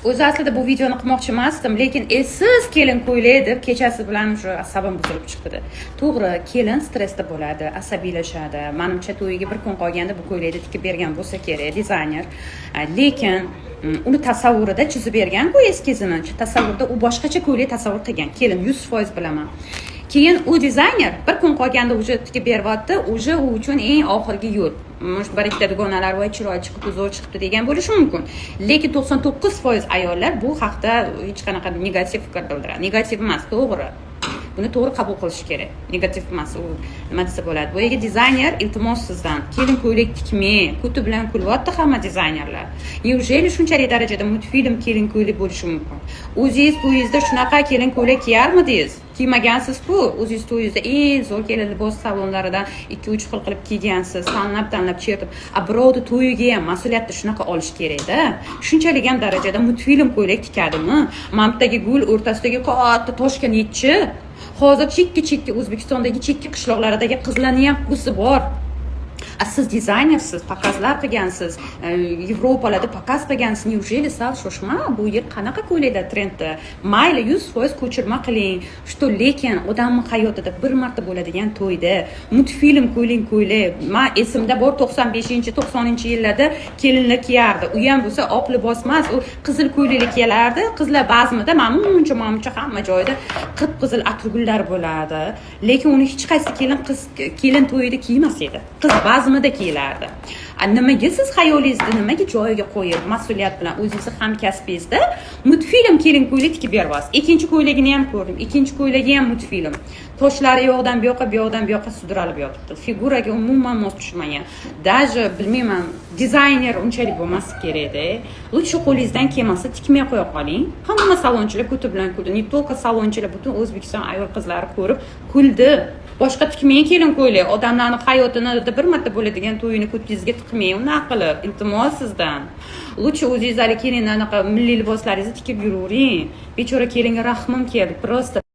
O'zi aslida bu videoni qilmoqchi emasdim, lekin esiz kelin ko'ylak deb kechasi bilan shu asabim buzilib chiqdi. To'g'ri, kelin stressda bo'ladi, asabiylashadi. Menimcha to'yiga bir kun qolganda bu ko'ylakni tikib bergan bo'lsa kerak dizayner. Lekin uni tasavvurida chizib bergan-ku eskizini. Tasavvurda u boshqacha ko'ylak tasavvur qilgan. Kelin 100% bilaman. Keyin u dizayner bir kun qolganda uje tikib beryapti, uje u uchun eng oxirgi yo'l. Bir ikkita dugonalar voy chiroyli chiqibdi, zo'r chiqibdi degan bo'lishi mumkin. Lekin 99% ayollar bu haqda hech qanaqa negativ fikr bildiradi. Negativ emas, to'g'ri. Buni to'g'ri qabul qilish kerak. Negativ emas, u nima desa bo'ladi. Bu yerga dizayner iltimos sizdan kelin ko'ylak tikmang, kuti bilan kulyapti hamma dizaynerlar. Neujeli shunchalik darajada multfilm kelin ko'ylak bo'lishi mumkin. O'zingiz to'yingizda shunaqa kelin ko'ylak kiyarmidingiz? Kiymagansiz-ku, o'zingiz to'yingizda eng zo'r kelin libos salonlaridan 2-3 xil qilib kiygansiz, tanlab chertib, birovni to'yiga ham mas'uliyatni shunaqa olish kerak-da. Shunchalik ham darajada multfilm ko'ylak tikadimi? Mamtdagi gul o'rtasidagi katta toshga netchi? Hozir chekka O'zbekistondagi chekka qishloqlaridagi qizlarning ham qusi bor. Siz dizaynersiz, pakazlar qilgansiz, Yevropalarda pakaz qilgansiz, neujeli sal shoshma, bu yil qanaqa ko'ylaklar trendda? Mayli 100% ko'chirma qiling. Что lekin odamning hayotida bir marta bo'ladigan to'yda multfilm ko'ylak. Men esimda bor 95-90-yillarda kelinlar kiyardi. U ham bo'lsa oq libos emas, u qizil ko'ylak kiyalardi. Qizlar bazmida mamnuncha hamma joyda qip-qizil atirgullar bo'lardi. Lekin uni hech qaysi kelin to'yida kiymas edi. Qiz bazmida kiyilardi. Nimaga siz xayolingizda nimaga joyiga qo'yib, mas'uliyat bilan o'zingizni hamkasbingizda multfilm kelin ko'ylak tikib beryapsiz. Ikkinchi ko'ylagini ham ko'rdim. Ikkinchi ko'ylagi ham multfilm. Toshlari yoqdan bu yoqqa sudralib yotibdi. Figuraga umuman mos tushmagan. Даже bilmayman, dizayner unchalik bo'lmasi kerak-da. Lutchi qo'lingizdan kelmasa tikmay qo'ya qoling. Hamma salonchilar kuti bilan kuldi. Ne только salonchilar, butun O'zbekiston ayol qizlari ko'rib kuldi. Boshqa tikmang kelin ko'ylak. Odamlarning hayotida bir marta bo'ladigan to'yini ko'tingizga tiqmang, unaqa qilib, iltimos sizdan. Lutchi o'zingizlar kelinlarning milliy liboslaringizni tikib yuravering. Bechora kelinga rahmim keldi, просто